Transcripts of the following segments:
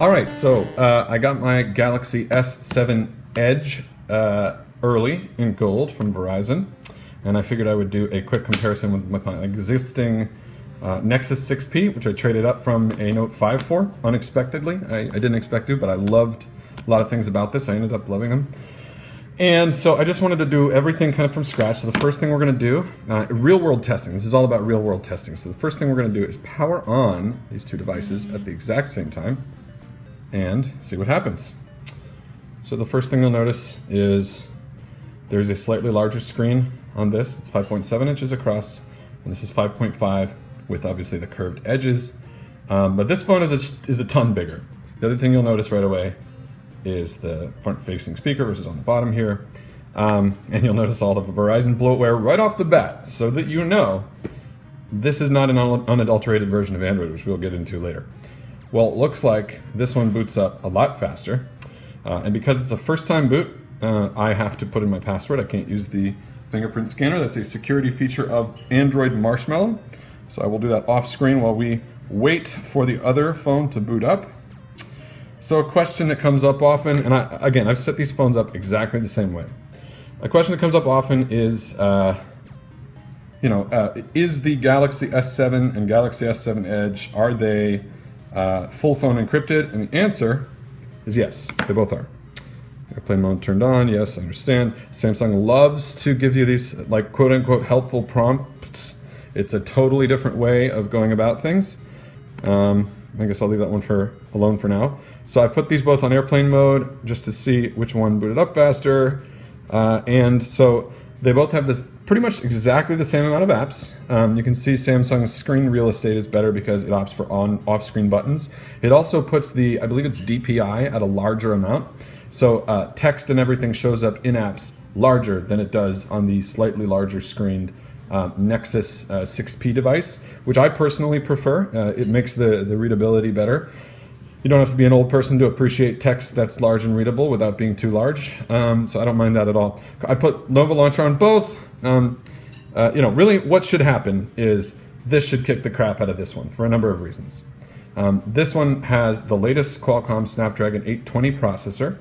All right, so I got my Galaxy S7 Edge early in gold from Verizon, and I figured I would do a quick comparison with my existing Nexus 6P, which I traded up from a Note 5 for, unexpectedly. I didn't expect to, but I loved a lot of things about this. I ended up loving them. And so I just wanted to do everything kind of from scratch. So the first thing we're going to do, real-world testing. This is all about real-world testing. So the first thing we're going to do is power on these two devices at the exact same time and see what happens. So the first thing you'll notice is there's a slightly larger screen on this. It's 5.7 inches across, and this is 5.5 with obviously the curved edges. But this phone is a ton bigger. The other thing you'll notice right away is the front-facing speaker versus on the bottom here. And you'll notice all of the Verizon bloatware right off the bat, so that you know this is not an unadulterated version of Android, which we'll get into later. Well, it looks like this one boots up a lot faster. And because it's a first-time boot, I have to put in my password. I can't use the fingerprint scanner. That's a security feature of Android Marshmallow. So I will do that off-screen while we wait for the other phone to boot up. So a question that comes up often, and again, I've set these phones up exactly the same way. A question that comes up often is, is the Galaxy S7 and Galaxy S7 Edge, are they full phone encrypted? And the answer is yes, they both are. Airplane mode turned on, yes, I understand. Samsung loves to give you these, like, quote-unquote helpful prompts. It's a totally different way of going about things. I guess I'll leave that one alone for now. So I've put these both on airplane mode just to see which one booted up faster. And so they both have this pretty much exactly the same amount of apps. You can see Samsung's screen real estate is better because it opts for off-screen buttons. It also puts the, I believe it's DPI at a larger amount. So text and everything shows up in apps larger than it does on the slightly larger screened Nexus 6P device, which I personally prefer. It makes the readability better. You don't have to be an old person to appreciate text that's large and readable without being too large, so I don't mind that at all. I put Nova Launcher on both. Really what should happen is this should kick the crap out of this one for a number of reasons. This one has the latest Qualcomm Snapdragon 820 processor,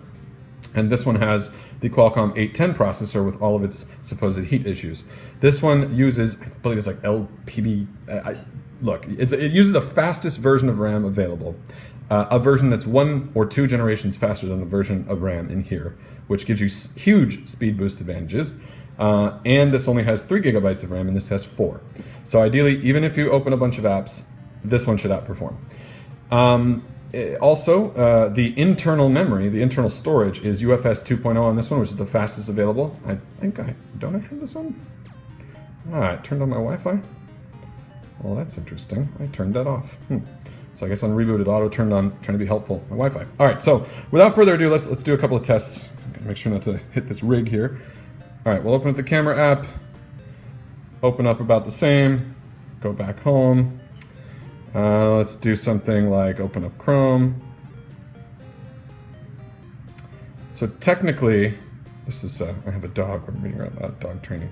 and this one has the Qualcomm 810 processor with all of its supposed heat issues. This one uses, I believe it's like LPB, it uses the fastest version of RAM available. A version that's 1 or 2 generations faster than the version of RAM in here, which gives you huge speed boost advantages. And this only has 3 gigabytes of RAM, and this has 4. So ideally, even if you open a bunch of apps, this one should outperform. Also, the internal memory, the internal storage, is UFS 2.0 on this one, which is the fastest available. Don't I have this on? I turned on my Wi-Fi? Well, that's interesting. I turned that off. So I guess on reboot it auto turned on, trying to be helpful, my Wi-Fi. All right, so without further ado, let's do a couple of tests. Make sure not to hit this rig here. All right, we'll open up the camera app, open up about the same, go back home. Let's do something like open up Chrome. So technically, this is, I have a dog, I'm reading about dog training.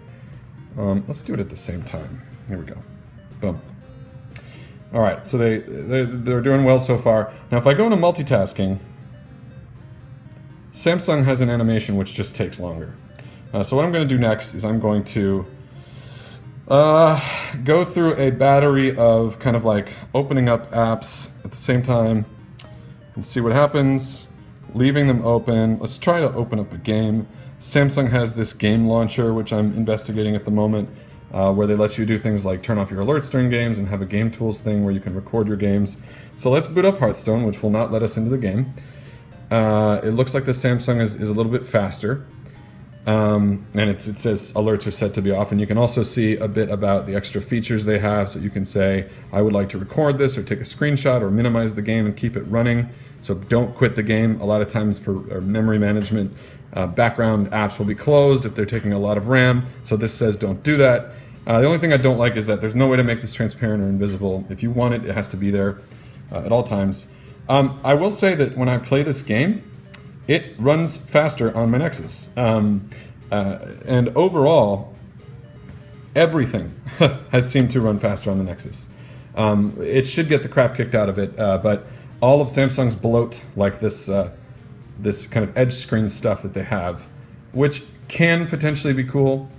Let's do it at the same time. Here we go, boom. All right, so they're doing well so far. Now, if I go into multitasking, Samsung has an animation which just takes longer. So what I'm going to do next is I'm going to go through a battery of kind of like opening up apps at the same time and see what happens, leaving them open. Let's try to open up a game. Samsung has this game launcher, which I'm investigating at the moment, where they let you do things like turn off your alerts during games and have a game tools thing where you can record your games. So let's boot up Hearthstone, which will not let us into the game. It looks like the Samsung is a little bit faster. And it says alerts are set to be off, and you can also see a bit about the extra features they have, so you can say, I would like to record this, or take a screenshot, or minimize the game and keep it running, so don't quit the game. A lot of times for memory management, background apps will be closed if they're taking a lot of RAM, so this says don't do that. The only thing I don't like is that there's no way to make this transparent or invisible. If you want it, it has to be there at all times. I will say that when I play this game, it runs faster on my Nexus. And overall, everything has seemed to run faster on the Nexus. It should get the crap kicked out of it, but all of Samsung's bloat, like this this kind of edge screen stuff that they have, which can potentially be cool,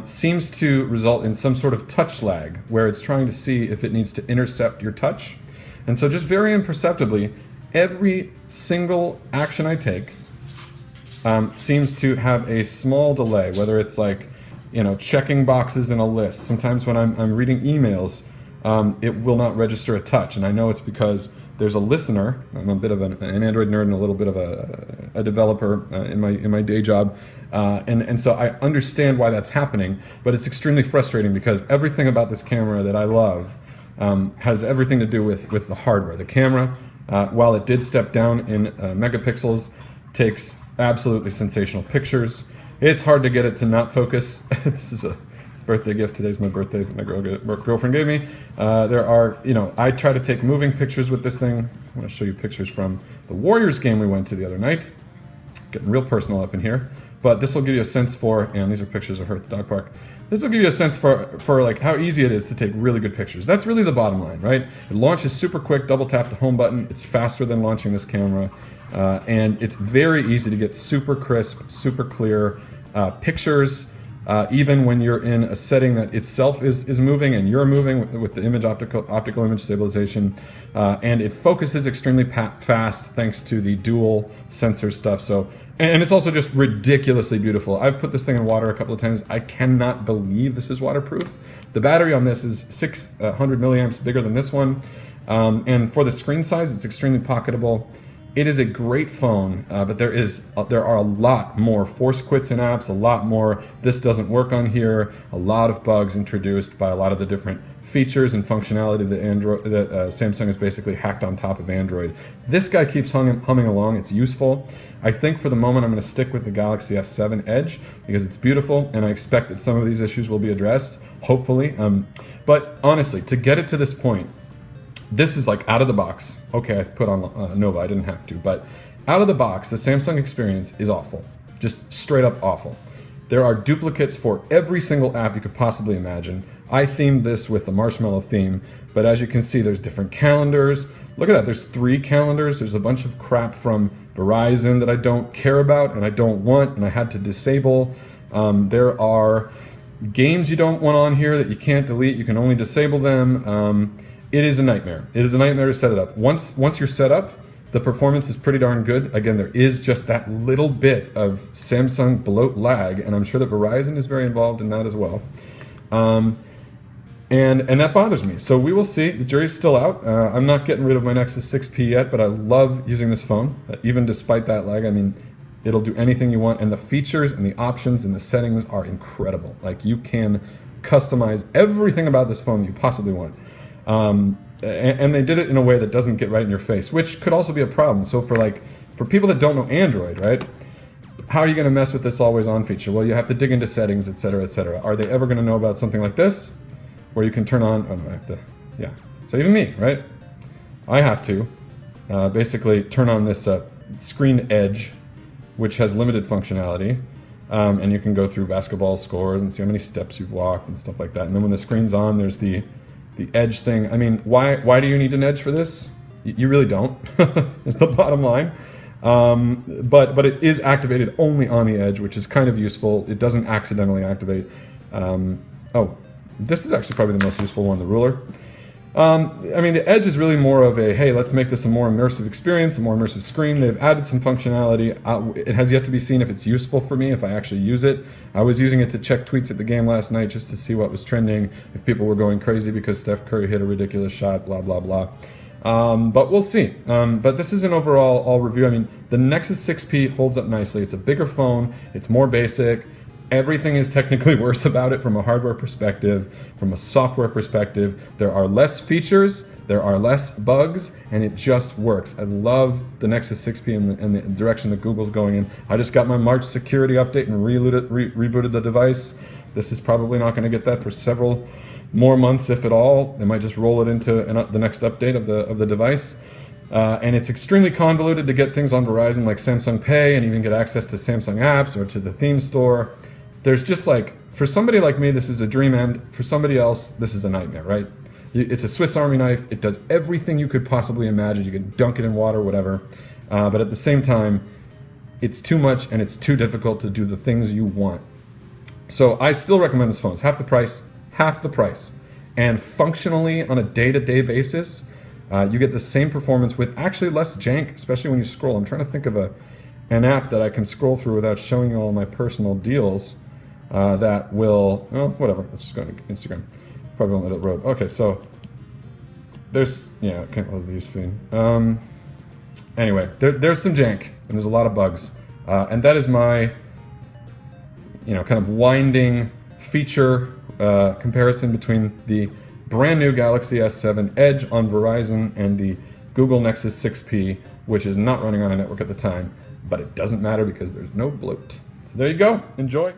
seems to result in some sort of touch lag, where it's trying to see if it needs to intercept your touch. And so just very imperceptibly, every single action I take seems to have a small delay, whether it's like, you know, checking boxes in a list. Sometimes when I'm reading emails, it will not register a touch, and I know it's because there's a listener. I'm a bit of an Android nerd and a little bit of a developer in my day job, and so I understand why that's happening. But it's extremely frustrating because everything about this camera that I love has everything to do with the hardware. The camera, while it did step down in megapixels, takes absolutely sensational pictures. It's hard to get it to not focus. This is a birthday gift. Today's my birthday that my girlfriend gave me. There are, you know, I try to take moving pictures with this thing. I want to show you pictures from the Warriors game we went to the other night. Getting real personal up in here. But this will give you a sense for, and these are pictures of her at the dog park. This will give you a sense for like how easy it is to take really good pictures. That's really the bottom line, right? It launches super quick, double tap the home button. It's faster than launching this camera. And it's very easy to get super crisp, super clear pictures, even when you're in a setting that itself is moving and you're moving with the optical image stabilization. And it focuses extremely fast thanks to the dual sensor stuff. So, and it's also just ridiculously beautiful. I've put this thing in water a couple of times. I cannot believe this is waterproof. The battery on this is 600 milliamps bigger than this one. And for the screen size, it's extremely pocketable. It is a great phone, but there are a lot more force quits in apps, a lot more this doesn't work on here, a lot of bugs introduced by a lot of the different features and functionality that Samsung has basically hacked on top of Android. This guy keeps humming along. It's useful. I think for the moment I'm going to stick with the Galaxy S7 Edge because it's beautiful, and I expect that some of these issues will be addressed, hopefully. But honestly, to get it to this point, this is like out of the box. Okay, I put on Nova, I didn't have to, but out of the box, the Samsung experience is awful. Just straight up awful. There are duplicates for every single app you could possibly imagine. I themed this with the marshmallow theme, but as you can see, there's different calendars. Look at that, there's 3 calendars. There's a bunch of crap from Verizon that I don't care about and I don't want, and I had to disable. There are games you don't want on here that you can't delete. You can only disable them. It is a nightmare. It is a nightmare to set it up. Once you're set up, the performance is pretty darn good. Again, there is just that little bit of Samsung bloat lag, and I'm sure that Verizon is very involved in that as well. And that bothers me. So we will see. The jury's still out. I'm not getting rid of my Nexus 6P yet, but I love using this phone, even despite that lag. I mean, it'll do anything you want, and the features and the options and the settings are incredible. Like, you can customize everything about this phone that you possibly want. And they did it in a way that doesn't get right in your face, which could also be a problem. So for people that don't know Android, right? How are you going to mess with this always on feature? Well, you have to dig into settings, etc., etc. Are they ever going to know about something like this, where you can turn on? Oh no, I have to. Yeah. So even me, right? I have to basically turn on this screen edge, which has limited functionality, and you can go through basketball scores and see how many steps you've walked and stuff like that. And then when the screen's on, there's the edge thing. I mean, why do you need an edge for this? You really don't. It's the bottom line. But it is activated only on the edge, which is kind of useful. It doesn't accidentally activate. Oh, this is actually probably the most useful one, the ruler. I mean, the edge is really more of a, hey, let's make this a more immersive experience, a more immersive screen. They've added some functionality. It has yet to be seen if it's useful for me, if I actually use it. I was using it to check tweets at the game last night just to see what was trending, if people were going crazy because Steph Curry hit a ridiculous shot, blah, blah, blah. But we'll see. But this is an overall review. I mean, the Nexus 6P holds up nicely. It's a bigger phone. It's more basic. Everything is technically worse about it from a hardware perspective, from a software perspective. There are less features, there are less bugs, and it just works. I love the Nexus 6P and the direction that Google's going in. I just got my March security update and rebooted the device. This is probably not going to get that for several more months, if at all. They might just roll it into the next update of the device. And it's extremely convoluted to get things on Verizon like Samsung Pay and even get access to Samsung apps or to the theme store. There's just like, for somebody like me, this is a dream, and for somebody else, this is a nightmare, right? It's a Swiss Army knife. It does everything you could possibly imagine. You can dunk it in water, whatever. But at the same time, it's too much and it's too difficult to do the things you want. So I still recommend this phone. It's half the price. And functionally, on a day-to-day basis, you get the same performance with actually less jank, especially when you scroll. I'm trying to think of an app that I can scroll through without showing you all my personal deals that will, oh, whatever, let's just go to Instagram. Probably won't let it load. Okay, so there's, yeah, I can't load the use feed. Anyway, there's some jank, and there's a lot of bugs. And that is my, kind of winding feature comparison between the brand new Galaxy S7 Edge on Verizon and the Google Nexus 6P, which is not running on a network at the time, but it doesn't matter because there's no bloat. So there you go. Enjoy.